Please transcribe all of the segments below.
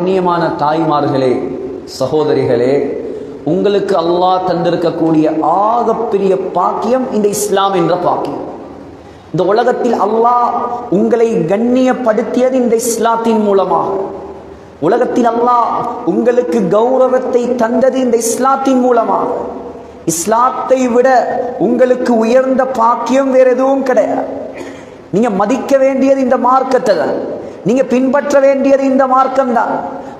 கண்ணியமான தாய்மார்களே, சகோதரிகளே, உங்களுக்கு அல்லாஹ் தந்திருக்கக்கூடிய ஆகப்பெரிய பாக்கியம் இந்த இஸ்லாம் என்ற பாக்கியம். இந்த உலகத்தில் அல்லாஹ் உங்களை கண்ணியப்படுத்தியது இந்த இஸ்லாத்தின் மூலமாக. உலகத்தில் அல்லாஹ் உங்களுக்கு கௌரவத்தை தந்தது இந்த இஸ்லாத்தின் மூலமாக. இஸ்லாத்தை விட உங்களுக்கு உயர்ந்த பாக்கியம் வேற எதுவும் கிடையாது. நீங்க மதிக்க வேண்டியது இந்த மார்க்கத்தை தான். நீங்க பின்பற்ற வேண்டியது இந்த மார்க்கம் தான்.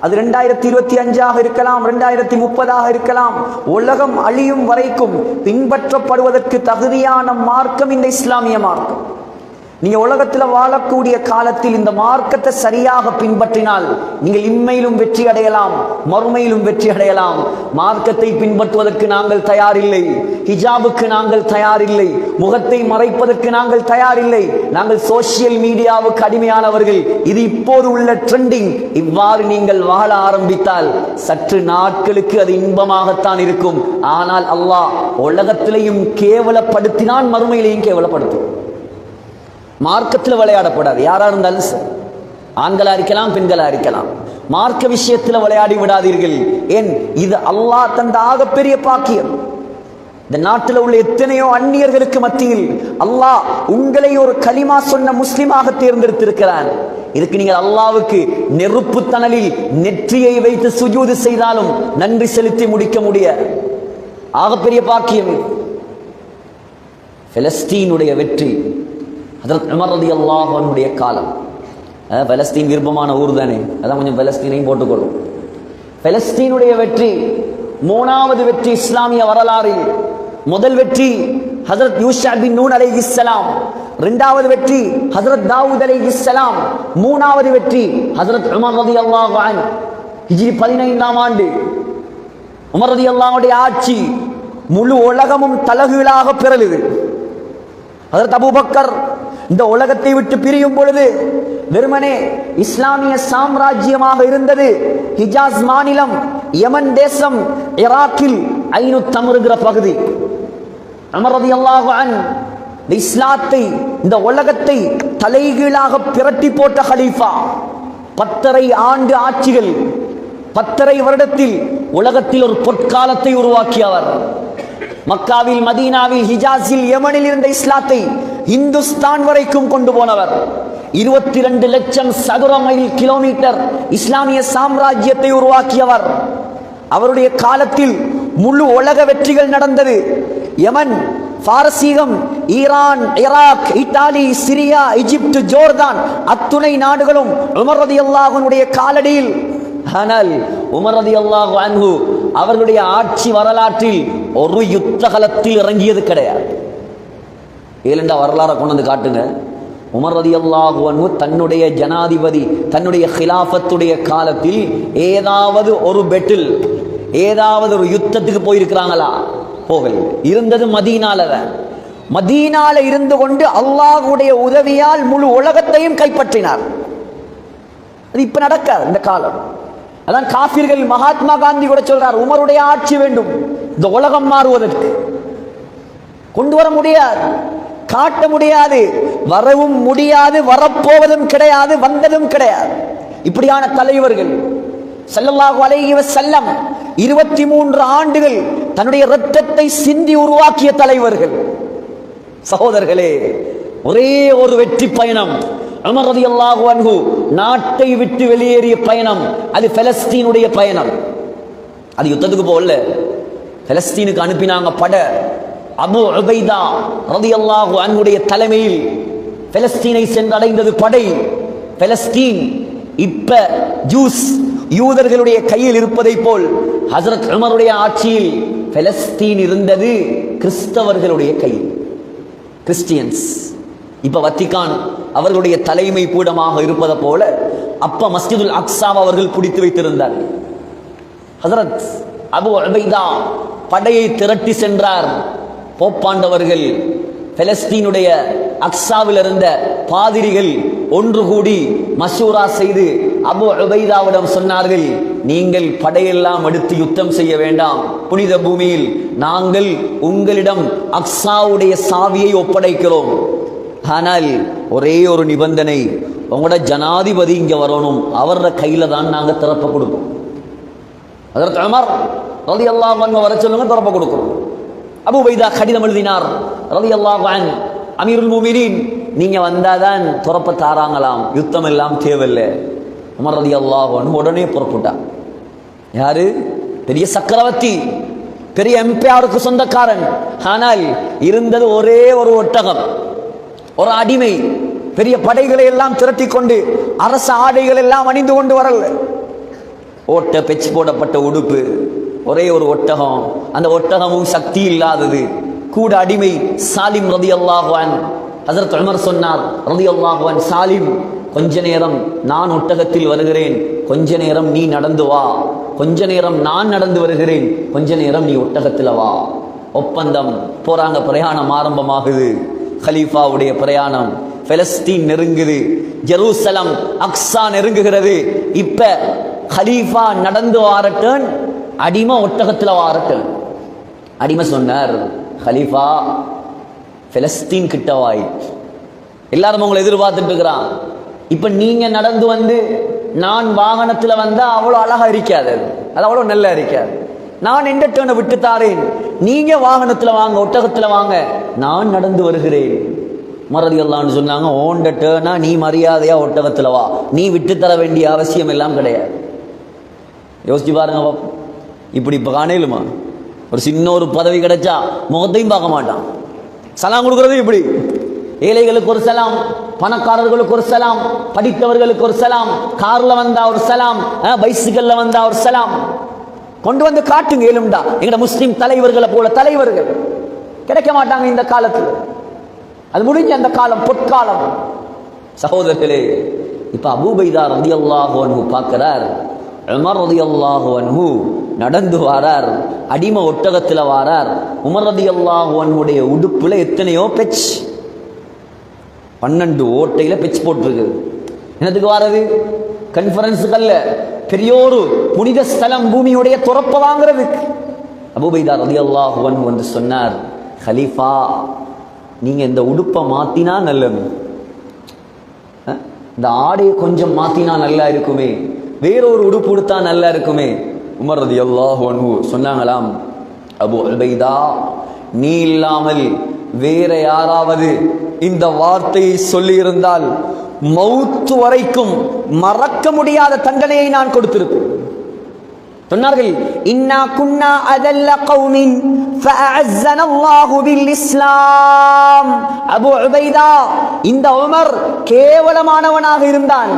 அது 2025 இருக்கலாம், 2030 இருக்கலாம். உலகம் அழியும் வரைக்கும் பின்பற்றப்படுவதற்கு தகுதியான மார்க்கம் இந்த இஸ்லாமிய மார்க்கம். நீங்க உலகத்துல வாழக்கூடிய காலத்தில் இந்த மார்க்கத்தை சரியாக பின்பற்றினால் நீங்கள் இம்மையிலும் வெற்றி அடையலாம், மறுமையிலும் வெற்றி அடையலாம். மார்க்கத்தை பின்பற்றுவதற்கு நாங்கள் தயாரில்லை, ஹிஜாபுக்கு நாங்கள் தயாரில்லை, முகத்தை மறைப்பதற்கு நாங்கள் தயாரில்லை. நாங்கள் சோசியல் மீடியாவுக்கு அடிமையானவர்கள். இது இப்போது உள்ள ட்ரெண்டிங். இவ்வாறு நீங்கள் வாழ ஆரம்பித்தால் சற்று நாட்களுக்கு அது இன்பமாகத்தான் இருக்கும். ஆனால் அல்லாஹ் உலகத்திலையும் கேவலப்படுத்தினான், மறுமையிலையும் கேவலப்படுத்தும். மார்க்கத்தில் விளையாடப்படாது. யாரா இருந்தாலும் சரி, ஆண்களா இருக்கலாம், பெண்களா இருக்கலாம். மார்க்க விஷயத்தில் விளையாடி விடாதீர்கள். ஏன்? இது அல்லாஹ் தந்த ஆகப்பெரிய பாக்கியம். இந்த நாட்டில் உள்ள எத்தனையோ அந்நியர்களுக்கு மத்தியில் அல்லாஹ் உங்களை ஒரு கலிமா சொன்ன முஸ்லிமாக தேர்ந்தெடுத்திருக்கிறான். இதுக்கு நீங்கள் அல்லாஹ்வுக்கு நெருப்பு தணலில் நெற்றியை வைத்து சுஜூது செய்தாலும் நன்றி செலுத்தி முடிக்க முடியாது. ஆகப்பெரிய பாக்கியம். பலஸ்தீனுடைய வெற்றி, ஹஜ்ரத் உமர் ரலியல்லாஹு அன்ஹுடைய காலம். பலஸ்தீன் விருப்பமான ஊர் தானே, அதான் கொஞ்சம் பலஸ்தீனையும் போட்டுக்கொள்ளும். பலஸ்தீனுடைய வெற்றி 3வது வெற்றி இஸ்லாமிய வரலாறில். முதல் வெற்றி ஹஜ்ரத் யூஷா பின் நூன் அலைஹிஸ்ஸலாம், 2வது வெற்றி ஹஜ்ரத் தாவூத் அலைஹிஸ்ஸலாம், 3வது வெற்றி ஹஜ்ரத் உமர் ரலியல்லாஹு அன்ஹு. ஹிஜ்ரி 15ஆம் ஆண்டு உமர் ரலியல்லாஹு அன்ஹுடைய ஆட்சி முழு உலகமும் தலகீழாக பிறழுது. ஹஜ்ரத் அபூபக்கர் இந்த உலகத்தை விட்டு பிரியும் பொழுது வெறுமனே இஸ்லாமிய சாம்ராஜ்யமாக இருந்தது ஹிஜாஸ் மாநிலம், யமன் தேசம், ஈராக்கில் ஐனு தம்ருங்கிற பகுதி. உமர் ரலியல்லாஹு அன்ஹு இந்த இஸ்லாத்தை, இந்த உலகத்தை தலைகீழாக பிரட்டி போட்ட ஹலீஃபா. 10.5 ஆண்டு ஆட்சிகள், 10.5 வருடத்தில் உலகத்தில் ஒரு பொற்காலத்தை உருவாக்கியவர். மக்காவில், மதீனாவில், ஹிஜாஸில், யமனில் இருந்த இஸ்லாத்தை இந்துஸ்தான் வரைக்கும் கொண்டு போனவர். 22 லட்சம் சதுர மைல் கிலோமீட்டர் இஸ்லாமிய சாம்ராஜ்யத்தை உருவாக்கியவர். அவருடைய காலத்தில் முழு உலக வெற்றிகள் நடந்தது. யமன், பாரசீகம், ஈரான், ஈராக், இத்தாலி, சிரியா, எகிப்து, ஜோர்தான் அத்துணை நாடுகளும் உமர் ரலியல்லாஹு அன்ஹுடைய காலடியில். ஆனால் உமர் ரலியல்லாஹு அன்ஹு அவர்களுடைய ஆட்சி வரலாற்றில் ஒரு யுத்த களத்தில் இறங்கியது கிடையாது. ஏலண்டா வரலாறை கொண்டு வந்து காட்டுங்க. உமர் ரலியல்லாஹு அன்ஹு தன்னுடைய ஜனாதிபதி, தன்னுடைய ஹிலாஃபத்துடைய காலத்தில் ஏதாவது ஒரு பெட்டில், ஏதாவது ஒரு யுத்தத்துக்கு போயிருக்கிறாங்களா? போகல. இருந்தது மதீனால. மதீனால இருந்து கொண்டு அல்லாஹ்வுடைய உதவியால் முழு உலகத்தையும் கைப்பற்றினார். அது இப்ப நடக்காது இந்த காலம். அதான் காஃபிர்கள், மகாத்மா காந்தி கூட சொல்றார், உமருடைய ஆட்சி வேண்டும் இந்த உலகம் மாறுவதற்கு. கொண்டு வர முடியாது, காட்ட முடியாது, வரவும் முடியாது, வரப்போவதும் கிடையாது, வந்ததும் கிடையாது. இப்படியான தலைவர்கள் ஸல்லல்லாஹு அலைஹி வஸல்லம் 23 ஆண்டுகள் தன்னுடைய இரத்தத்தை சிந்தி உருவாக்கிய தலைவர்கள். சகோதரர்களே, ஒரே ஒரு வெற்றி பயணம். உமர் ரலியல்லாஹு அன்ஹு நாட்டை விட்டு வெளியேறிய பயணம், அது பலஸ்தீனுடைய பயணம். அது யுத்தத்துக்கு போகல, பலஸ்தீனுக்கு அனுப்பினாங்க பட. அபு உபைதா ரலியல்லாஹு அன்ஹுடைய தலைமையில் பலஸ்தீனை சென்றடைந்தது படை. பலஸ்தீன் இப்ப ஜூஸ் யூதர்களுடைய கையில் இருப்பதை போல் ஹஜ்ரத் உமருடைய ஆட்சியில் பலஸ்தீன் இருந்தது கிறிஸ்தவர்களுடைய கையில். கிறிஸ்டியன்ஸ் இப்ப வத்திகான் அவர்களுடைய தலைமை பீடமாக இருப்பது போல அப்ப மஸ்ஜிதுல் அக்ஸா அவர்கள் பிடித்து வைத்திருந்தார். ஹஜ்ரத் அபு உபைதா படையை திரட்டி சென்றார். போப்பாண்டவர்கள் பலஸ்தீனுடைய அக்ஸாவில் இருந்த பாதிரிகள் ஒன்று கூடி மஷூரா செய்து அபு உபைதாவிடம் சொன்னார்கள், நீங்கள் படையெல்லாம் எடுத்து யுத்தம் செய்ய வேண்டாம், புனித பூமியில் நாங்கள் உங்களிடம் அக்ஸாவுடைய சாவியை ஒப்படைக்கிறோம். ஆனால் ஒரே ஒரு நிபந்தனை, உங்களோட ஜனாதிபதி இங்க வரணும், அவரோட கையில தான் நாங்க திறப்ப கொடுப்போம். ஹஜ்ரத் உமர் ரலியல்லாஹு அன்ஹு வர சொல்லுங்க, திறப்ப கொடுக்கிறோம். அபூ உபைதா கடிதம் எழுதினார் ரலியல்லாஹு அன்ஹு, அமீருல் முஃமினீன் நீங்க வந்தாதான் திறப்ப தாராங்களாம், யுத்தம் எல்லாம் தேவையில்லை. உமர் ரலியல்லாஹு அன்ஹு உடனே புறப்பட்டார். யாரு? பெரிய சக்கரவர்த்தி, பெரிய எம்பையாருக்கு சொந்தக்காரன். ஆனால் இருந்தது ஒரே ஒரு ஒட்டகம், ஒரு அடிமை. பெரிய படைகளை எல்லாம் திரட்டி கொண்டு அரச ஆடைகள் எல்லாம் அணிந்து கொண்டு வரல. ஓட்ட பெச்சு போடப்பட்ட உடுப்பு, ஒரே ஒரு ஒட்டகம். அந்த ஒட்டகமும் சக்தி இல்லாதது, கூட அடிமை. சாலிம் ரலியல்லாஹு அன்ஹு, ஹஜ்ரத் உமர் சொன்னார் ரலியல்லாஹு அன்ஹு, சாலிம் கொஞ்ச நேரம் நான் ஒட்டகத்தில் வருகிறேன், கொஞ்ச நேரம் நீ நடந்து வா, கொஞ்ச நேரம் நான் நடந்து வருகிறேன், கொஞ்ச நேரம் நீ ஒட்டகத்தில் வா. ஒப்பந்தம். போறாங்க, பிரயாணம் ஆரம்பமாகுது. கலீஃபாவுடைய பிரயாணம். பெலஸ்தீன் நெருங்குது, ஜெருசலம் அக்ஸா நெருங்குகிறது. இப்ப கலீஃபா நடந்து வாரட்டன், அடிமை ஒட்டகத்தில் வாரட்டன். அடிமை சொன்னார், கலீஃபா பெலஸ்தீன் கிட்ட வாய், எல்லாரும் உங்களை எதிர்பார்த்துட்டு இருக்கிறான். இப்ப நீங்க நடந்து வந்து நான் வாகனத்துல வந்தா அவ்வளவு அழகா இருக்காது, அது அவ்வளவு நல்லா இருக்காது. நான் எந்த டேர்னை விட்டு தாரேன், நீங்க வாகனத்துல வாங்க, ஒட்டகத்துல வாங்க, நான் நடந்து வருகிறேன். மறதியல்லான்னு சொன்னாங்க, ஓண்ட டேர்னா நீ மரியாதையா ஒட்டகத்துல வா, நீ விட்டு தர வேண்டிய அவசியம் எல்லாம் கிடையாது. யோசிச்சு பாருங்க, இப்படி இப்ப காணலுமா? ஒரு சின்ன ஒரு பதவி கிடைச்சா முகத்தையும் பார்க்க மாட்டான். சலாம் கொடுக்கறது இப்படி, ஏழைகளுக்கு ஒரு சலாம், பணக்காரர்களுக்கு ஒரு சலாம், படித்தவர்களுக்கு ஒரு சலாம், கார்ல வந்தா ஒரு சலாம், பைசிக்கல்ல வந்தா ஒரு சலாம். கொண்டு வந்து காட்டுங்க ஏழும்டா. எங்கட முஸ்லிம் தலைவர்களை போல தலைவர்கள் கிடைக்க மாட்டாங்க இந்த காலத்தில். அது முடிஞ்ச அந்த காலம் பொற்காலம். சகோதரர்களே, இப்ப அபூ உபைதா ரலியல்லாஹு அன்ஹு பார்க்கிறார், உமர் ரலியல்லாஹு அன்ஹு நடந்து வாரார், அடிமை ஒட்டகத்தில் வாரார். உமர் ரலியல்லாஹு அன்ஹுடைய உடுப்புல எத்தனையோ பெச், 12 ஓட்டையில பெச் போட்டிருக்கு. என்னதுக்கு வாரது? கான்ஃபரன்ஸுகள்ல பெரியோரு புனித ஸ்தலம் பூமியுடைய துறப்ப வாங்குறதுக்கு. அபூ உபைதா ரலியல்லாஹு அன்ஹு வந்து சொன்னார், கலீஃபா நீங்க இந்த உடுப்பை மாத்தினா நல்லது, இந்த ஆடையை கொஞ்சம் மாத்தினா நல்லா இருக்குமே, வேறொரு உடுப்பு உடுத்தா நல்லா இருக்குமே. உமர் ரலியல்லாஹு அன்ஹு சொன்னாங்களாம், அபூ உபைதா நீ இல்லாமல் வேற யாராவது இந்த வார்த்தையை சொல்லி இருந்தால் மௌத்து வரைக்கும் மறக்க முடியாத தண்டனையை நான் கொடுத்திருப்பேன். சொன்னார்கள், இன்னா குன்னா அதல்ல கௌமின் ஃபஅஅஸ்ஸனா அல்லாஹு பில் இஸ்லாம். அபூ உபைதா, இந்த உமர் கேவலமானவனாக இருந்தான்,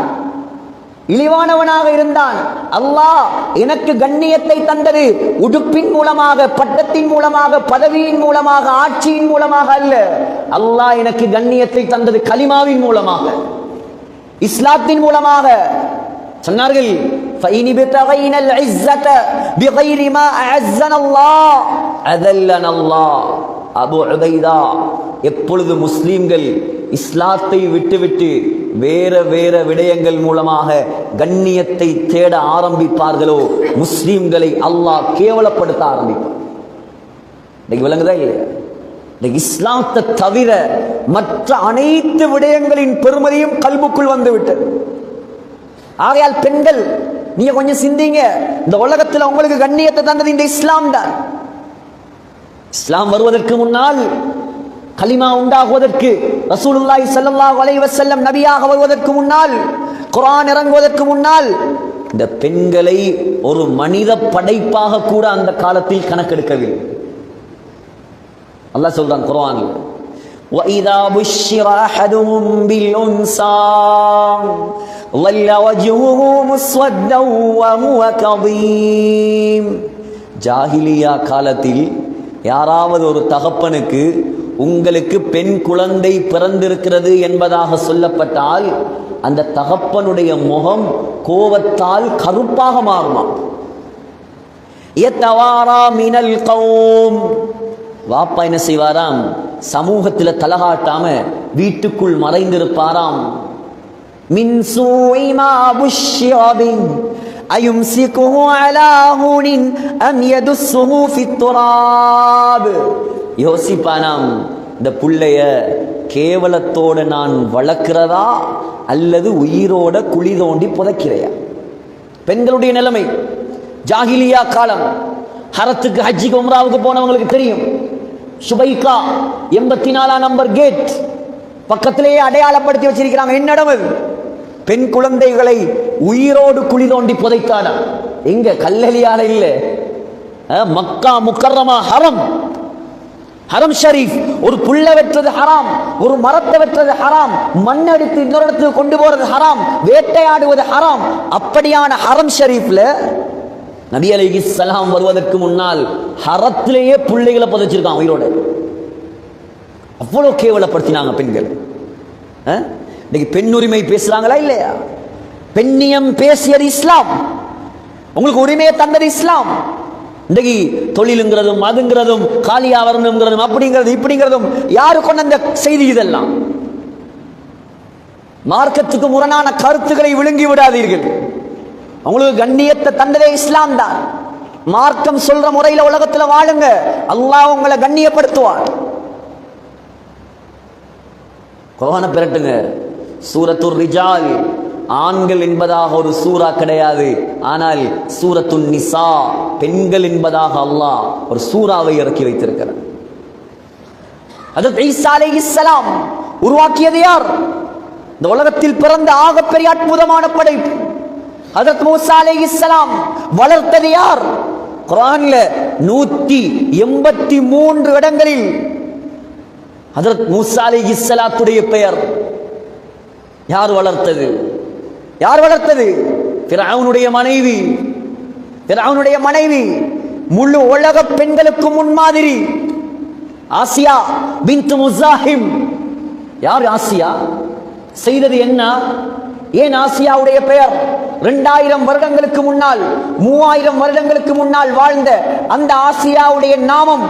இழிவானவனாக இருந்தான். அல்லாஹ் எனக்கு கண்ணியத்தை தந்தது உடுப்பின் மூலமாக, பட்டத்தின் மூலமாக, பதவியின் மூலமாக, ஆட்சியின் மூலமாக அல்ல. அல்லாஹ் எனக்கு கண்ணியத்தை தந்தது கலிமாவின் மூலமாக, இஸ்லாத்தின் மூலமாக. சொன்னார்கள், فَإِنِ بِتَغَيْنَا الْعِزَّةَ بِغَيْرِ مَا أَعَزَّنَا اللَّهُ أَذَلَّنَا اللَّهُ. அபூ உபைதா, எப்பொழுது முஸ்லிம்கள் இஸ்லாத்தை விட்டுவிட்டு வேற வேற விடயங்கள் மூலமாக கண்ணியத்தை தேட ஆரம்பிப்பார்களோ முஸ்லிம்களை அல்லாஹ் கேவலப்படுத்த ஆரம்பிப்பார். இன்னைக்கு விளங்குதா இல்லையா? இஸ்லாத்தை தவிர மற்ற அனைத்து விடயங்களின் பெருமதியும் கல்புக்குள் வந்து விட்டது. ஆகையால் பெண்கள், நீங்க கொஞ்சம் சிந்திங்க, இந்த உலகத்தில் உங்களுக்கு கண்ணியத்தை தந்தது இந்த இஸ்லாம் தான். இஸ்லாம் வருவதற்கு முன்னால், கலிமா உண்டாகுவதற்கு, ரசூலுல்லாஹி ஸல்லல்லாஹு அலைஹி வஸல்லம் நபியாக வருவதற்கு முன்னால், குர்ஆன் இறங்குவதற்கு முன்னால், இந்த பெண்களை ஒரு மனித படைப்பாக கூட அந்த காலத்தில் கணக்கெடுக்கவில்லை. அல்லாஹ் சொல்றான் குர்ஆன்ல, وَإِذَا بُشِّرَ أَحَدُهُم بِالْأُنثَى ظَلَّ وَجْهُهُ مُسْوَدًّا وَهُوَ كَظِيمٌ. ஜாஹிலியா காலத்தில் யாராவது ஒரு தகப்பனுக்கு உங்களுக்கு பெண் குழந்தை பிறந்திருக்கிறது என்பதாக சொல்லப்பட்டால் அந்த தகப்பனுடைய முகம் கோபத்தால் கருப்பாக மாறுமா. யதவாரா மினல் கௌம். வாப்பா என்ன செய்வாராம்? சமூகத்தில் தலகாட்டாம வீட்டுக்குள் மறைந்திருப்பாராம். மின் சூஇ மா புஷ்ஷிர பிஹி அயும்சிகுஹு அலா ஹூனின் அம் யதுஸ்ஸுஹு ஃபித் துராப். யோசிப்பானாம், இந்த புள்ளைய கேவலத்தோட நான் வளர்க்கிறதா அல்லது உயிரோட குழி தோண்டி புதைக்கிறையா? பெண்களுடைய நிலைமை ஜாகிலியா காலம். ஹரத்துக்கு ஹஜ்ஜிக்கு உம்ராவுக்கு போனவங்களுக்கு தெரியும். சுபைகா 84 நம்பர் கேட் பக்கத்திலேயே அடையாளப்படுத்தி வச்சிருக்கிறாங்க. என்னிடம் அது பெண் குழந்தைகளை உயிரோடு குழி தோண்டி புதைத்தானா? எங்க கல்லலியால இல்ல, மக்கா முக்கர்ரமா ஹரம், ஹரம் ஷரீஃப். ஒரு புல்ல வெற்றது ஹராம், ஒரு மரத்தை வெற்றது ஹராம், மண்ணெடுத்து இன்னொரு இடத்துக்கு கொண்டு போறது ஹராம், வேட்டையாடுவது ஹராம். அப்படியான ஹரம் ஷரீஃப்ல நபி அலைஹிஸ்ஸலாம் வருவதற்கு முன்னால் ஹரத்திலேயே பிள்ளைகளை புதைச்சிருக்கான் உயிரோட. அவ்வளவு கேவலப்படுத்தினாங்க பெண்கள். இன்னைக்கு பெண் உரிமை பேசுறாங்களா இல்லையா? பெண்ணியம் பேசியது இஸ்லாம், உங்களுக்கு உரிமையை தந்தது இஸ்லாம். இன்றைக்கு தொழிலுங்கிறதும் அதுங்கிறதும் காலியா வரணுங்கிறதும் அப்படிங்கிறது இப்படிங்கிறதும் யாரு கொண்ட அந்த செய்தி? இதெல்லாம் மார்க்கத்துக்கு முரணான கருத்துக்களை விழுங்கி விடாதீர்கள். உங்களுக்கு கண்ணியத்தை தந்ததே இஸ்லாம் தான். மார்க்கம் சொல்ற முறையில உலகத்துல வாழுங்க, அல்லாஹ் உங்களை கண்ணியப்படுத்துவார். குர்ஆனை பிரட்டுங்க. சூரத்துர் ரிஜால் ஆண்கள் என்பதாக ஒரு சூரா கிடையாது, ஆனால் சூரத்துன் நிசா பெண்கள் என்பதாக அல்லாஹ் ஒரு சூறாவை இறக்கி வைத்திருக்கிறார். ஹஜ்ரத் ஈசா அலைஹிஸ்ஸலாம் உருவாக்கியது யார்? இந்த உலகத்தில் பிறந்த ஆகப்பெரிய அற்புதமான படைப்பு. ஹஜ்ரத் மூசா அலைஹிஸ்ஸலாம் வளர்த்தது யார்? குர்ஆன்ல 183 இடங்களில் ஹஜ்ரத் மூசா அலைஹிஸ்ஸலாத்துடைய பெயர். யார் வளர்த்தது? யார் வளர்த்தது? ஃபிரௌனுடைய மனைவி. ஃபிரௌனுடைய மனைவி முழு உலக பெண்களுக்கு முன்மாதிரி. ஆசியா பின்த் முஸாஹிம். யார் ஆசியா? செய்தது என்ன? ஏன் ஆசியாவுடைய பெயர்? 2000 வருடங்களுக்கு முன்னால் 3000 வருடங்களுக்கு முன்னால் வாழ்ந்த அந்த ஆசியாவுடைய நாமம்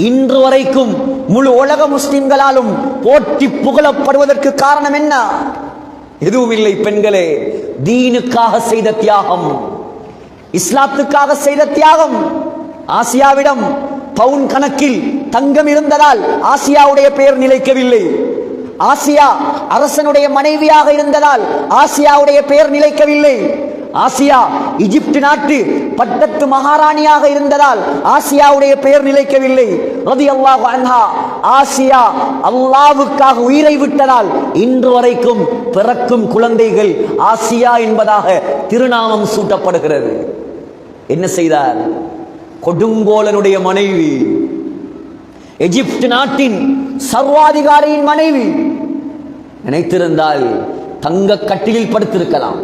இன்று வரைக்கும் முழு உலக முஸ்லிம்களாலும் போற்றி புகழப்படுவதற்கு காரணம் என்ன? எதுவும் இல்லை பெண்களே, தீனுக்காக செய்த தியாகம், இஸ்லாத்துக்காக செய்த தியாகம். ஆசியாவிடம் பவுன் கணக்கில் தங்கம் இருந்ததால் ஆசியாவுடைய பெயர் நிலைக்கவில்லை. ஆசியா அரசனுடைய மனைவியாக இருந்ததால் ஆசியாவுடைய பெயர் நிலைக்கவில்லை. ஆசியா எகிப்து நாட்டு பட்டத்து மகாராணியாக இருந்ததால் ஆசியாவுடைய பெயர் நிலைக்கவில்லை. ரலியல்லாஹு அன்ஹா ஆசியா அல்லாஹ்வுக்காக உயிரை விட்டதால் இன்று வரைக்கும் பிறக்கும் குழந்தைகள் ஆசியா என்பதாக திருநாமம் சூட்டப்படுகிறது. என்ன செய்தார்? கொடுங்கோலனுடைய மனைவி, எகிப்து நாட்டின் சர்வாதிகாரியின் மனைவி. நினைத்திருந்தால் தங்க கட்டிலில் படுத்திருக்கலாம்,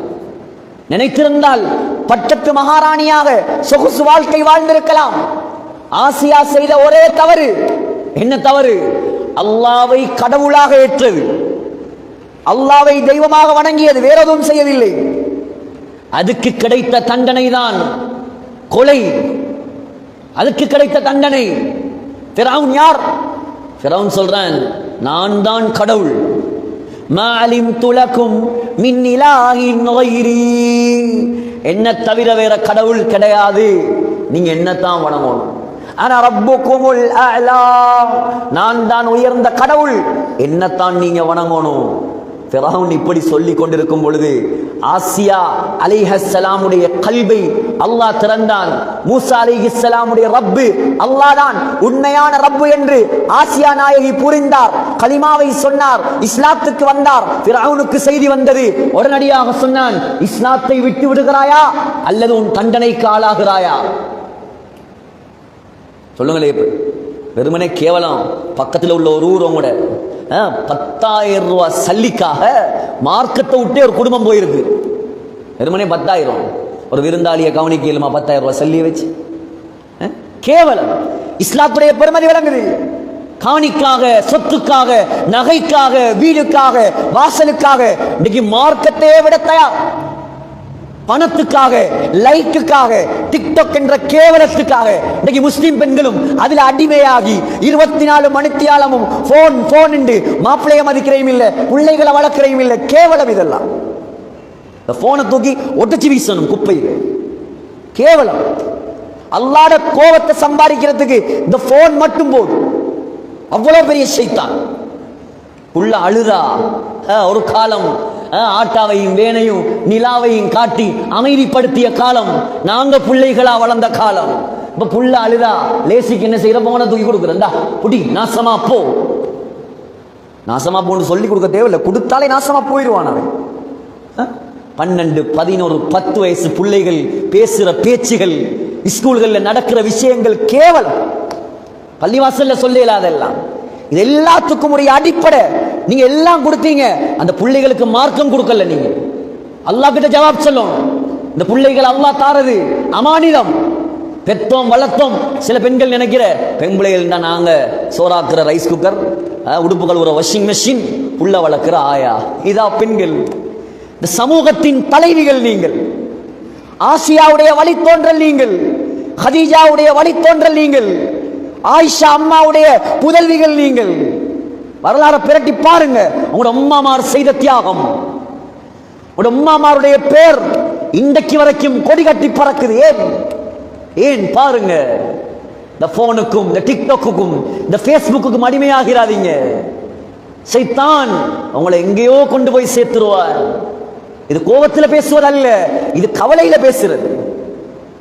நினைத்திருந்தால் பட்டத்து மகாராணியாக சொகுசு வாழ்க்கை வாழ்ந்திருக்கலாம். ஆசியா செய்த ஒரே தவறு என்ன தவறு? அல்லாஹ்வை கடவுளாக ஏற்றது, அல்லாஹ்வை தெய்வமாக வணங்கியது, வேற எதுவும் செய்யவில்லை. அதுக்கு கிடைத்த தண்டனை தான் கொலை. அதுக்கு கிடைத்த தண்டனை. ஃபிரௌன் யார்? ஃபிரௌன் சொல்றான், நான் தான் கடவுள். மா அலிம்து லகும் மின் இலாஹின் கைரி. என்ன தவிர வேற கடவுள் கிடையாது, நீங்க என்னத்தான் வணங்கணும். ஆனா ரப்புக்குமுல் அலா, நான் தான் உயர்ந்த கடவுள், என்னத்தான் நீங்க வணங்கணும். ஃபிரௌன் இப்படி சொல்லி கொண்டிருக்கும் பொழுது ஆசியா அலைஹிஸ்ஸலாமுடைய கல்பை அல்லாஹ் திறந்தான். மூசா அலைஹிஸ்ஸலாமுடைய ரப்பு அல்லாஹ் தான் உண்மையான ரப்பு என்று ஆசியா நாயகி புரிந்தார். கலிமாவை சொன்னார், இஸ்லாத்துக்கு வந்தார். ஃபிரௌனுக்கு செய்தி வந்தது. உடனடியாக சொன்னான், இஸ்லாத்தை விட்டு விடுகிறாயா அல்லது உன் தண்டனைக்கு ஆளாகிறாயா? சொல்லுங்களே. வெறுமனே கேவலம் பக்கத்தில் உள்ள ஒரு ஊர் உங்களோட 10,000 ரூபாய் சல்லிக்காக மார்க்கத்தை விட்டே ஒரு குடும்பம் போயிருக்கு. வெறுமனே 10,000. ஒரு விருந்தாளியை கவனிக்க இயலுமா 10,000 ரூபாய் சல்லியை வச்சு? கேவலம். இஸ்லாத்துடைய பெருமதி விளங்குது. காணிக்காக, சொத்துக்காக, நகைக்காக, வீடுக்காக, வாசலுக்காக இன்னைக்கு மார்க்கத்தையே விட தயார். பணத்துக்காக, லைக்குக்காக, டிக்டாக் என்ற கேவலத்துக்காக இன்னைக்கு முஸ்லிம் பெண்களும் அதில் அடிமையாகி 24 மணித்தியாலமும் போன் என்று மாப்பிள்ளைய மதிக்கிறையும் இல்லை, பிள்ளைகளை வளர்க்கிறையும் இல்லை. கேவலம் இதெல்லாம். இந்த போனை தூக்கி ஒட்டச்சி வீசணும் குப்பையில். கேவலம். அல்லாஹ்வுடைய கோபத்தை சம்பாதிக்கிறதுக்கு இந்த போன் மட்டும் போதும். அவ்வளவு பெரிய ஷைத்தான். புள்ள அழுதா ஒரு காலம் ஆட்டாவையும் வேனையும் நிலாவையும் காட்டி அமைதிப்படுத்திய காலம். நாங்க பிள்ளைகளா வளர்ந்த காலம். இப்ப புள்ள அழுதா லேசிக்கு என்ன செய்யற, போன தூக்கி கொடுக்குறா, புடி நாசமா போ. நாசமா போன்னு சொல்லி கொடுக்க தேவையில்லை, கொடுத்தாலே நாசமா போயிடுவான் அவன். 12, 11, 10 வயசு பிள்ளைகள் பேசுற பேச்சுகள், ஸ்கூல்களில் நடக்கிற விஷயங்கள் கேவலம். பள்ளிவாசல்ல சொல்ல இல்லாதெல்லாம். இது எல்லாத்துக்கும் ஒரு அடிப்படை. நீங்க எல்லாம் கொடுத்தீங்க, அந்த பிள்ளைகளுக்கு மார்க்கம் கொடுக்கல. நீங்க அல்லாஹ் கிட்ட ஜவாப் சொல்லணும். இந்த பிள்ளைகள் அல்லாஹ் தாரது அமானிதம். பெற்றோம் வளர்த்தோம். சில பெண்கள் நினைக்கிற பெண் பிள்ளைகள் தான் நாங்க சோறாக்குற ரைஸ் குக்கர், உடுப்புகள் ஒரு வாஷிங் மெஷின், புள்ள வளர்க்கிற ஆயா. இதா பெண்கள். இந்த சமூகத்தின் தலைவிகள் நீங்கள். ஆசியாவுடைய வழித்தோன்றல் நீங்கள், ஹதீஜாவுடைய வழித்தோன்றல் நீங்கள், ஆயிஷா அம்மாவுடைய புதல்விகள் நீங்கள். வரலாறு பிரட்டி பாருங்க. உங்களோட அம்மாமார் செய்த தியாகம், உங்களோட அம்மாமாருடைய பேர் இன்றைக்கு வரைக்கும் கொடி கட்டி பறக்குது. ஏன் பாருங்க. இந்த போனுக்கும் இந்த டிக்டாக்குக்கும் இந்த பேஸ்புக்குக்கும் அடிமையாகிறாதீங்க. சைத்தான் உங்களை எங்கேயோ கொண்டு போய் சேர்த்துருவார். இது கோபத்துல பேசுவதல்ல, இது கவலையில பேசுறது.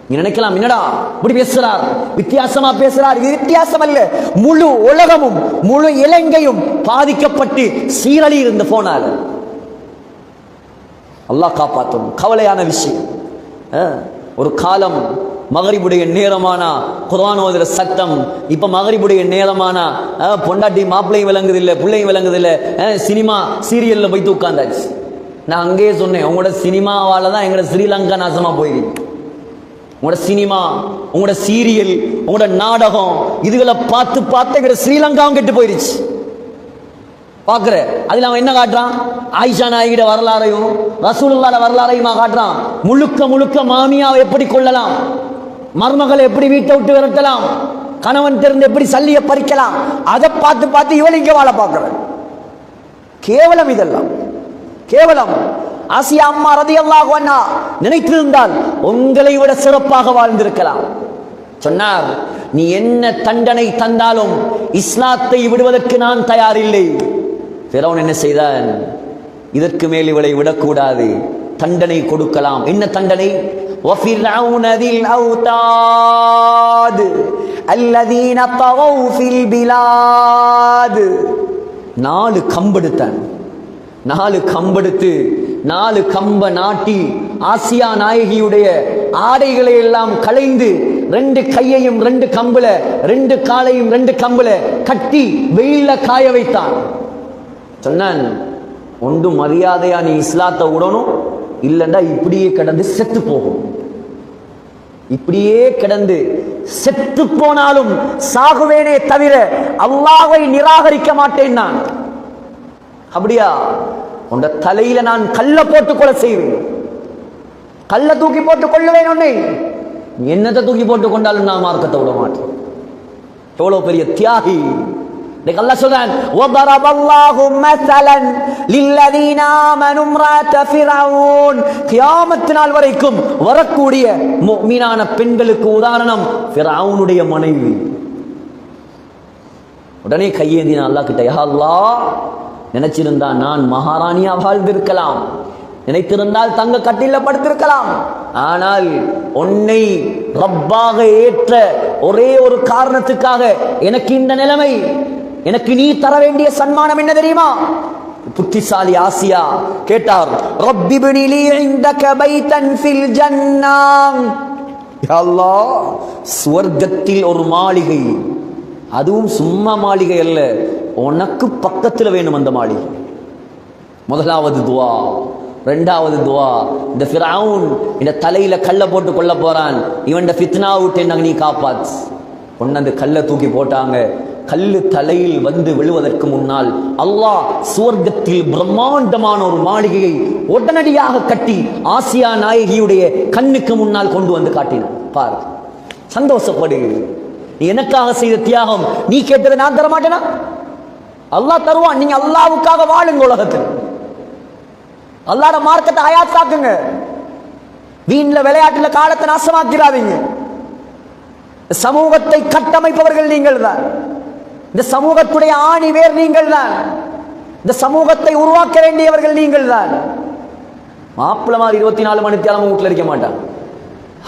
நீ நினைக்கலாம், என்னடா இப்படி பேசுறார், வித்தியாசமா பேசுறார். இது வித்தியாசம் அல்ல. முழு உலகமும் முழு இலங்கையும் பாதிக்கப்பட்டு சீரழி இருந்த போனால. அல்லாஹ் காப்பாற்றும். கவலையான விஷயம். ஒரு காலம் மகரிபுடைய நேரமானா குர்ஆன் ஓதுற சத்தம். இப்ப மகரிபுடைய நேரமானா பொண்டாட்டி மாப்பிள்ளையும் விளங்குது இல்ல, பிள்ளையும் விளங்குது இல்ல, சினிமா சீரியல்ல போய் உட்கார்ந்தாச்சு. நான் அங்கேயே சொன்னேன், உங்களோட சினிமாவால தான் எங்களோட ஸ்ரீலங்கா நாசமா போயிருக்கு. உங்களோட சினிமா, உங்களோட சீரியல், உங்களோட நாடகம், இதுகளை பார்த்து பார்த்து எங்க ஸ்ரீலங்காவும் கெட்டு போயிருச்சு. பாக்குற அதுல அவன் என்ன காட்டுறான்? ஆயிஷா நாயகிட வரலாறையும் ரசூலுல்லாஹ் வரலாறையுமா காட்டுறான். முழுக்க முழுக்க மாமியாவை எப்படி கொள்ளலாம், மருமகளை எப்படி வீட்டை விட்டு விரட்டலாம், கணவன் தெரிந்து எப்படி சல்லிய பறிக்கலாம், அதை பார்த்து பார்த்து இவள் இங்க வாழ பார்க்கிற. கேவலம் இதெல்லாம், கேவலம். ஆசியா அம்மா ரலியல்லாஹு அன்ஹா நினைத்திருந்தால் உங்களை விட சிறப்பாக வாழ்ந்திருக்கலாம். சொன்னார், நீ என்ன தண்டனை தந்தாலும் இஸ்லாத்தை விடுவதற்கு நான் தயாரில்லை. ஃபிரௌன் என்ன செய்தான்? இதற்கு மேல் இவளை விடக்கூடாது, தண்டனை கொடுக்கலாம். என்ன தண்டனை? وَفِرْعَوْنَ ذِي الْأَوْتَادِ الَّذِينَ طَغَوْا فِي الْبِلَادِ. 4 கம்பெடுத்தான். 4 கம்பெடுத்து 4 கம்ப நாட்டி ஆசியா நாயகியுடைய ஆடைகளை எல்லாம் களைந்து 2 கையையும் 2 கம்புல 2 காலையும் 2 கம்புல கட்டி வெயில காய வைத்தான். சொன்னான், ஒன்று மரியாதையா நீ இஸ்லாத்தை விடணும், இல்லைண்டா இப்படியே கிடந்து செத்து போகும். இப்படியே கிடந்து செத்து போனாலும் சாகுவேனே தவிர அல்லாஹ்வை நிராகரிக்க மாட்டேன் நான். அப்படியா? உண்ட தலையில நான் கல்ல போட்டு கொலை செய்வேன், கல்ல தூக்கி போட்டு கொள்ளுவேன். உன்னை என்னத்தை தூக்கி போட்டு கொண்டாலும் நான் மார்க்கத்தை விட மாட்டேன். எவ்வளவு பெரிய தியாகி! அல்லாஹ் சொல்றான், وَضَرَبَ اللَّهُ مَثَلًا لِلَّذِينَ آمَنُوا امْرَأَتَ فِرْعَوْنَ. கியாமத் நாள் வரைக்கும் வரக்கூடிய முஃமினான பெண்களுக்கு உதாரணம் ஃபிரௌனுடைய மனைவி. உடனே கையேந்தின அல்லாஹ் கிட்ட, யா அல்லாஹ், நினைச்சிருந்தா நான் மகாராணியா வாழ்ந்திருக்கலாம், நினைத்திருந்தால் தங்க கட்டில படுத்திருக்கலாம். ஆனால் உன்னை ரப்பாக ஏற்ற ஒரே ஒரு காரணத்துக்காக எனக்கு இந்த நிலைமை. எனக்கு நீ தர வேண்டிய சன்மானம் என்ன தெரியுமா? புத்திசாலி ஆசியா கேட்டார், ரப்பி இப்னி லீ இன்தக பைத்தன் ஃபில் ஜன்னah. யா அல்லாஹ், சுவர்க்கத்தில் ஒரு மாளிகை, அதுவும் சும்மா மாளிகை அல்ல, உனக்கு பக்கத்தில் வேணும் அந்த மாளிகை. முதலாவது துவா. 2வது துவா, இந்த ஃபிரௌன் இந்த தலையில கல்ல போட்டு கொள்ள போறான், இவன் ஃபித்னா விட்டு என்ன நீ காப்பாத்து. கொண்டு கல்ல தூக்கி போட்டாங்க. கல்லு தலையில் வந்து விழுவதற்கு முன்னால் அல்லாஹ் சுவர்க்கத்தில் பிரம்மாண்டமான ஒரு மாளிகையை உடனடியாக கட்டி ஆசியா நாயகியுடைய கண்ணுக்கு முன்னால் கொண்டு வந்து காட்டினான். பாரு, சந்தோஷப்படு. நீ எனக்காக செய்த தியாகம், நீ கேட்டதை நான் தர மாட்டேனா? அல்லாஹ் தருவான். நீங்க அல்லாஹ்வுக்காக வாழுங்க. உலகத்தில் அல்லாஹ்வுடைய மார்க்கத்தை ஹயாத்தாக்குங்க. வீண்ல விளையாட்டுல காலத்தை நாசமாக்கிறாதீங்க. சமூகத்தை கட்டமைப்பவர்கள் நீங்கள் தான். இந்த சமூகத்துடைய ஆணி வேர் நீங்கள் தான். இந்த சமூகத்தை உருவாக்க வேண்டியவர்கள் நீங்கள் தான். மாப்பிளமார் 24 மணி நேரம் வீட்டில் இருக்க மாட்டார்.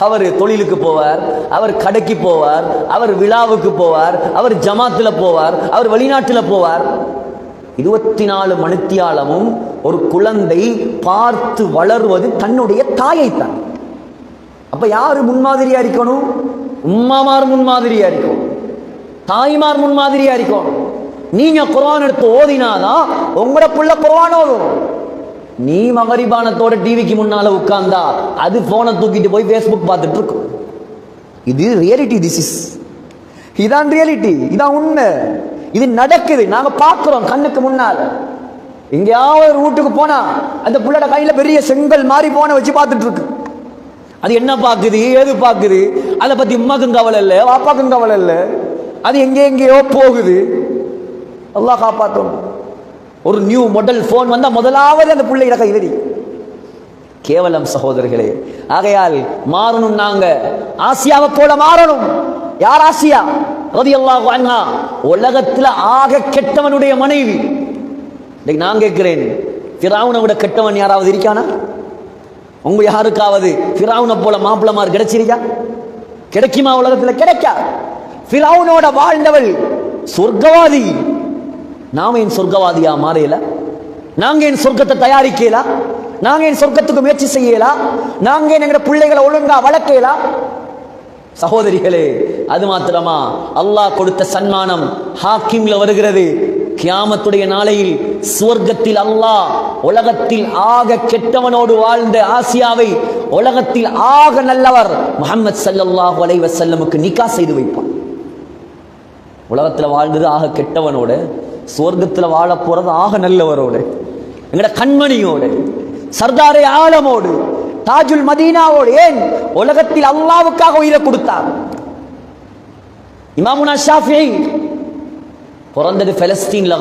அவர் தொழிலுக்கு போவார், அவர் கடைக்கு போவார், அவர் விழாவுக்கு போவார், அவர் ஜமாத்தில் போவார், அவர் வெளிநாட்டில் போவார். 24 மணித்தியாலமும் ஒரு குழந்தை பார்த்து வளர்வது தன்னுடைய தாயைத்தான். அப்ப யாரு முன்மாதிரியா இருக்கணும்? உம்மாமார் முன்மாதிரியா இருக்கணும், தாய்மார் முன்மாதிரியா இருக்கணும். நீங்க குர்ஆன் எடுத்து ஓதினாதான் உங்களோட புள்ள குர்ஆன் ஓதும். நீ மகரிபானத்தோட டிவிக்கு முன்னால உட்கார்ந்தா அது போனை தூக்கிட்டு போய் ஃபேஸ்புக் பார்த்துட்டு இருக்கும். இது ரியாலிட்டி. இதான் ரியாலிட்டி, இதான் உண்மை. இது நடக்குது, நாங்க பார்க்கிறோம் கண்ணுக்கு முன்னால். எங்கேயாவது ஒரு வீட்டுக்கு போனா அந்த புள்ளோட கையில பெரிய செங்கல் மாதிரி போனை வச்சு பார்த்துட்டு இருக்கு. அது என்ன பார்க்குது, ஏது பார்க்குது, அதை பத்தி உம்மாக்கும் கவலை இல்லை, வாப்பாக்கும் கவலை இல்லை. அது எங்கேயோ போகுது. அல்லாஹ் காப்பாற்றும். ஒரு நியூ மாடல் போன் வந்தா முதலாவது அந்த பிள்ளைகளை கைதறி. கேவலம் சகோதரர்களே. ஆகையால் மாறணும், நாங்க ஆசியாவை போல மாறணும். யார் ஆசியா ரலியல்லாஹு அன்ஹா? உலகத்துல ஆக கெட்டவனுடைய மனைவி. நான் கேட்கிறேன், ஃபிரௌனை விட கெட்டவன் யாராவது இருக்கானா? உங்க யாருக்காவது ஃபிரௌனை போல மாப்பிளமார் கிடைச்சிருக்கா? கிடைக்குமா? உலகத்துல கிடைக்கா. ஃபிரௌனோட வாழ்ந்தவள் சொர்க்கவாதி. நாம ஏன் சொர்க்கவாதியா மாறையில? நாங்க ஏன் சொர்க்கத்தை தயாரிக்கல? நாங்க ஏன் சொர்க்கத்துக்கு முயற்சி செய்யல? நாங்க ஏன் எங்க பிள்ளைகளை ஒழுங்கா வளர்க்கல? சகோதரிகளே, அது மாத்திரமா? அல்லாஹ் கொடுத்த சன்மானம் ஹாக்கிம்ல வருகிறது. கியாமத்துடைய நாளையில் சுவர்க்கத்தில் அல்லாஹ் உலகத்தில் ஆக கெட்டவனோடு வாழ்ந்த ஆசியாவை உலகத்தில் ஆக நல்லவர் முஹம்மது ஸல்லல்லாஹு அலைஹி வஸல்லமுக்கு நிக்கா செய்து வைப்பான். உலகத்துல வாழ்ந்தது ஆக கெட்டவனோட, சுவர்க்கத்துல வாழ போறது ஆக நல்லவரோடு, எங்கட கண்மணியோடு, சர்தாரே ஆலமோடு, தாஜுல் மதீனாவோடு. ஏன்? உலகத்தில் அல்லாஹ்வுக்காக உயிரை கொடுத்தார். இமாமுனா ஷாஃபிஈ பிறந்தது பலஸ்தீன்ல,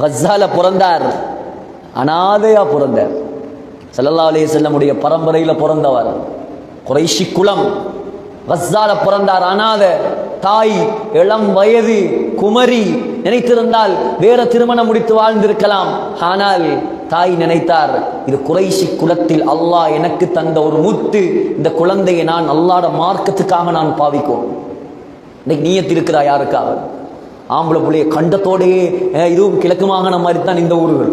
கஸ்ஸால பிறந்தார். அனாதையா பிறந்தார். ஸல்லல்லாஹு அலைஹி வஸல்லமுடைய பரம்பரையில பிறந்தவர். குறைஷி குலம். கஸ்ஸால பிறந்தார். அனாதை தாய், இளம் வயது குமரி. நினைத்திருந்தால் வேற திருமணம் முடித்து வாழ்ந்திருக்கலாம். ஆனால் தாய் நினைத்தார், இது குறைஷி குலத்தில் அல்லாஹ் எனக்கு தந்த ஒரு முத்து. இந்த குழந்தையை நான் அல்லாஹ்வுடைய மார்க்கத்துக்காக நான் பாவிக்கும். இன்னைக்கு நீயத்து இருக்கிறா யாருக்காவது? ஆம்பளை புள்ளைய கண்டத்தோடையே, இதுவும் கிழக்கு மாகாணம் மாதிரி தான் இந்த ஊர்கள்.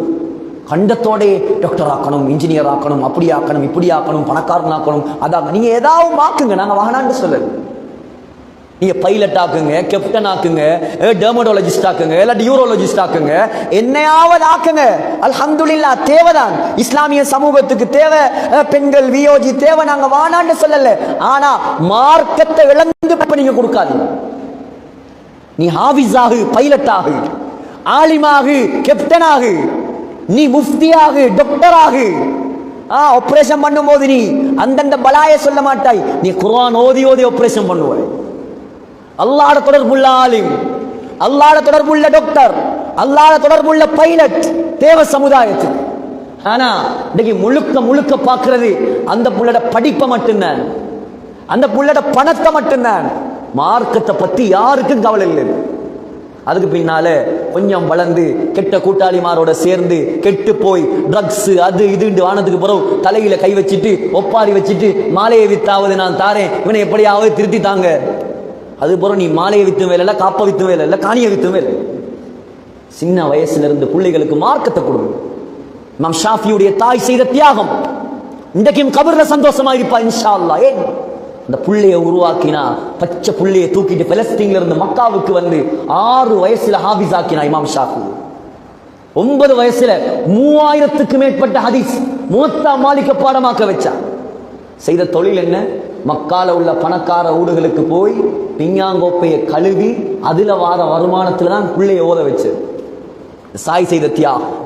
கண்டத்தோடே டாக்டர் ஆக்கணும், இன்ஜினியர் ஆக்கணும், அப்படி ஆக்கணும், இப்படி ஆக்கணும், பணக்காரன் ஆக்கணும். அதான் நீங்க ஏதாவது ஆக்குங்க, நாங்க வாகனான்னு சொல்லு. நீங்க பைலட் ஆக்குங்க, கேப்டன் ஆக்குங்க, டெர்மடாலஜிஸ்ட் ஆக்குங்க, இல்லாட்டி யூரோலஜிஸ்ட் ஆக்குங்க, என்னையாவது ஆக்குங்க. அல்ஹம்துலில்லாஹ், தேவைதான். இஸ்லாமிய சமூகத்துக்கு தேவை, பெண்கள் வியோஜி தேவை. நாங்க வானான்னு சொல்லல. ஆனா மார்க்கத்தை இழந்து நீங்க கொடுக்காதீங்க. நீ ஹாஃபிஸாகு, பைலட்டாகு, ஆலிமாகு, கேப்டனாகு, நீ முஃப்தியாகு, டாக்டராகு. ஆபரேஷன் பண்ணும் போது நீ அந்தந்த பலாய சொல்ல மாட்டாய். நீ குர்ஆன் ஓதி ஓதி ஆபரேஷன் பண்ணுவாய். அல்லாஹ்வோட தொடர்புள்ள ஆலிம், அல்லாஹ்வோட தொடர்புள்ள டாக்டர், அல்லாஹ்வோட தொடர்புள்ள பைலட் தேவை சமுதாயத்துக்கு. ஆனா இன்னைக்கு முழுக்க முழுக்க பார்க்கிறது அந்த புள்ளட படிப்பை மட்டும்தான், அந்த புள்ளட பணத்தை மட்டும்தான். மார்க்கத்தை பத்தி யாருக்கும் கவலை இல்லை. அதுக்கு பின்னால கொஞ்சம் வளர்ந்து கெட்ட கூட்டாளிமாரோட சேர்ந்து கெட்டு போய் ட்ரக்ஸ் அது இது வானத்துக்கு பிறகு தலையில கை வச்சுட்டு ஒப்பாரி வச்சுட்டு மாலையை வித்தாவது நான் தாரேன், இவனை எப்படியாவது திருத்தி தாங்க. அது பிறகு நீ மாலையை வித்தும் வேலை இல்லை, காப்பை வித்தும் வேலை இல்லை, காணியை வித்தும் வேலை. சின்ன வயசுல இருந்து பிள்ளைகளுக்கு மார்க்கத்தை கொடுங்க. இமாம் ஷாஃபியுடைய தாய் செய்த தியாகம் இன்றைக்கும் கபர்ல சந்தோஷமா இருப்பா இன்ஷா அல்லாஹ். ஏன்? அந்த புள்ளைய உருவாக்கினா, பச்சை புள்ளைய தூக்கிட்டு பலஸ்தீன்ல இருந்து மக்காவுக்கு வந்து 6 வயசுல ஹாஃபிஸ் ஆக்கினா இமாம் ஷாஃபி. 9 வயசுல 3000க்கு மேற்பட்ட ஹதீஸ் முவத்தா மாலிக பாடமாக்க வச்சா. செய்த தொழில் என்ன? மக்கால உள்ள பணக்கார ஊடுகளுக்கு போய் பிஞ்ஞாங்கோப்பையை கழுவி அதுல வார வருமானத்துல தான் புள்ளைய ஓத வச்சு. சாய் செய்த தியாகம்.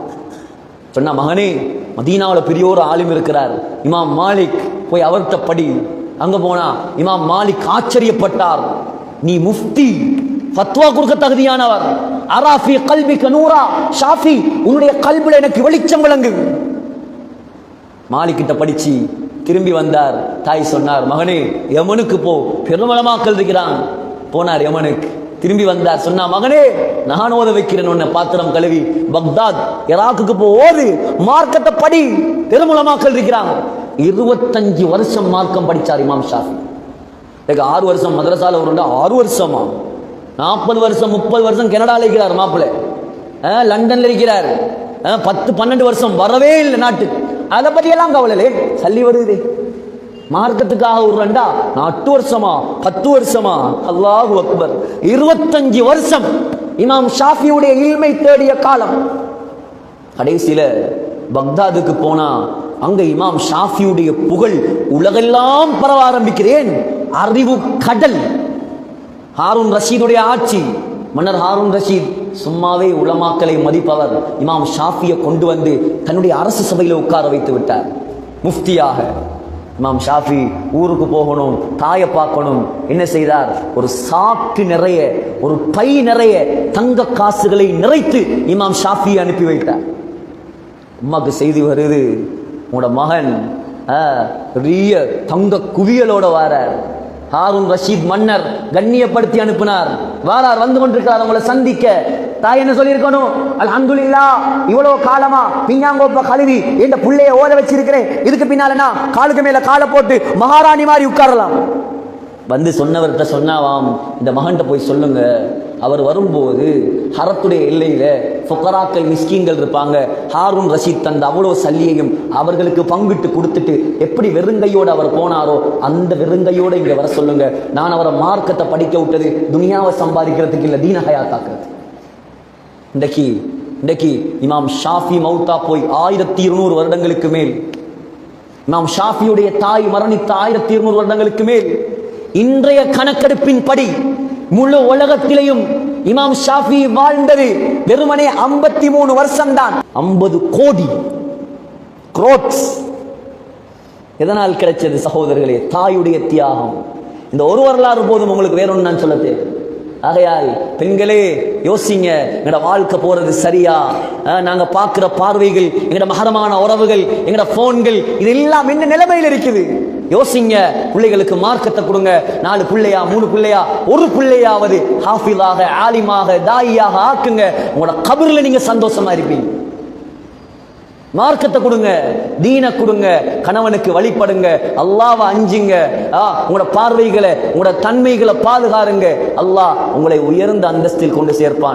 சொன்னா, மகனே, மதீனாவில் பெரிய ஒரு ஆலிம் இருக்கிறார், இமாம் மாலிக், போய் அவர்கிட்ட படி. அங்க போனா இமாம் மாலிக் ஆச்சரியப்பட்டார். நீ முஃப்தி, ஃபத்வா கொடுக்க தகுதியானவர். அராஃபி கல்பிக நூரா, ஷாஃபி உன்னுடைய கல்பில் எனக்கு வெளிச்சம் விளங்கு. மாலிக் கிட்ட படிச்சு திரும்பி வந்தார். தாய் சொன்னார், மகனே யமனுக்கு போ, பெருமளமாக்கல் இருக்கிறான். போனார் யமனுக்கு. திரும்பி வந்தார். சொன்னா, மகனே நான் ஓத வைக்கிறேன் உன்னை, பாத்திரம் கழுவி பக்தாத் ஈராக்குக்கு போ, ஓது, மார்க்கத்தை படி. பெருமுலமாக்கள் இருக்கிறாங்க. 25 வருஷம் மார்க்கம் படிச்சார் இமாம் ஷாஃபி. 6 வருஷம் மதரசால ஒரு 6 வருஷமா, 40 வருஷம் 30 வருஷம் கனடால இருக்கிறார் மாப்பிள்ளை, லண்டன்ல இருக்கிறார், 10-12 வருஷம் வரவே இல்லை நாட்டுக்கு. அதை பத்தி எல்லாம் கவலை, சல்லி வருது மார்க்கத்துக்காக ஒரு 8 வருஷமா 10 வருஷமா. அல்லாஹு அக்பர். 25 வருஷம் இமாம் ஷாஃபியுடைய இல்மை தேடிய காலம். கடைசியில பக்தாதுக்கு போனா அங்க இமாம் ஷாஃபியுடைய புகழ் உலகெல்லாம் பரவ ஆரம்பிக்கிறேன். அறிவு கடல். ஹாரூன் ரஷீதுடைய ஆட்சி, மன்னர் ஹாரூன் ரஷீத் சும்மாவே உலமாக்களை மதிப்பவர். இமாம் ஷாஃபியை கொண்டு வந்து தன்னுடைய அரசு சபையில உட்கார வைத்து விட்டார் முஃப்தியாக. இமாம் ஷாஃபி ஊருக்கு போகணும், தாயை பார்க்கணும். என்ன செய்தார்? ஒரு சாக்கு நிறைய, ஒரு பை நிறைய தங்க காசுகளை நிறைத்து இமாம் ஷாஃபியை அனுப்பி வைத்தார். அம்மாக்கு செய்தி வருது, உங்களோட மகன் பெரிய தங்க குவியலோட வாரார். ஹாரூன் ரஷீத் மன்னர் கண்ணியப்படுத்தி அனுப்பினார். வாரார், வந்து கொண்டிருக்கிறார் அவங்களை சந்திக்க. தாய் என்ன சொல்லியிருக்கணும்? அல்ஹம்துலில்லாஹ், இவ்வளவு காலமா பிஞ்சாங்கோப்ப கழுவி என்ற புள்ளைய ஓத வச்சிருக்கிறேன், இதுக்கு பின்னாலனா காலுக்கு மேல காலை போட்டு மகாராணி மாதிரி உட்காரலாம். வந்து சொன்னவர்கிட்ட சொன்னாவாம், இந்த மகன்கிட்ட போய் சொல்லுங்க, அவர் வரும்போது ஹரத்துடைய எல்லையில ஃபுகராக்கள் மிஸ்கீன்கள் இருப்பாங்க, ஹாரூன் ரஷீத் தந்த அவ்வளோ சல்லியையும் அவர்களுக்கு பங்கிட்டு கொடுத்துட்டு எப்படி வெறுங்கையோடு அவர் போனாரோ அந்த வெறுங்கையோடு இங்க வர சொல்லுங்க. நான் அவரை மார்க்கத்தை படிக்க விட்டது துனியாவை சம்பாதிக்கிறதுக்கு இல்லை, தீன ஹயாத்தாக்குறது. இன்றைக்கு இமாம் ஷாஃபி மௌத்தா போய் 1200 வருடங்களுக்கு மேல், இமாம் ஷாஃபியுடைய தாய் மரணித்த 1200 வருடங்களுக்கு மேல். இன்றைய கணக்கெடுப்பின் படி முழு உலகத்திலேயும் இமாம் ஷாஃபி வாழ்ந்தது வெறுமனே 53 வருஷம் தான். 50 கோடி குரோட்ஸ். எதனால் கிடைச்சது சகோதரர்களே? தாயுடைய தியாகம். இந்த ஒரு வரலாறு போதும், உங்களுக்கு வேற ஒன்று நான் சொல்ல தேவை. ஆகையால் பெண்களே யோசிங்க, எங்கட வாழ்க்கை போறது சரியா? நாங்க பார்க்கிற பார்வைகள், எங்கட மகரமான உறவுகள், எங்கட போன்கள், இது எல்லாம் என்ன நிலைமையில் இருக்குது? யோசிங்க. பிள்ளைகளுக்கு மார்க்கத்தை கொடுங்க. 4 பிள்ளையா 3 பிள்ளையா, ஒரு பிள்ளையாவது ஹாஃபிஸாக, ஆலிமாக, தாயியாக ஆக்குங்க. உங்களோட கபர்ல நீங்க சந்தோஷமா இருப்பீங்க. மார்க்கத்தை கொடுங்க, தீன கொடுங்க, கணவனுக்கு வழிபடுங்க, அல்லாஹ்வை அஞ்சுங்க. உங்களோட பார்வைகளை, உங்களோட தன்மைகளை பாதுகாருங்க. அல்லாஹ் உங்களை உயர்ந்த அந்தஸ்தில் கொண்டு சேர்ப்பான்.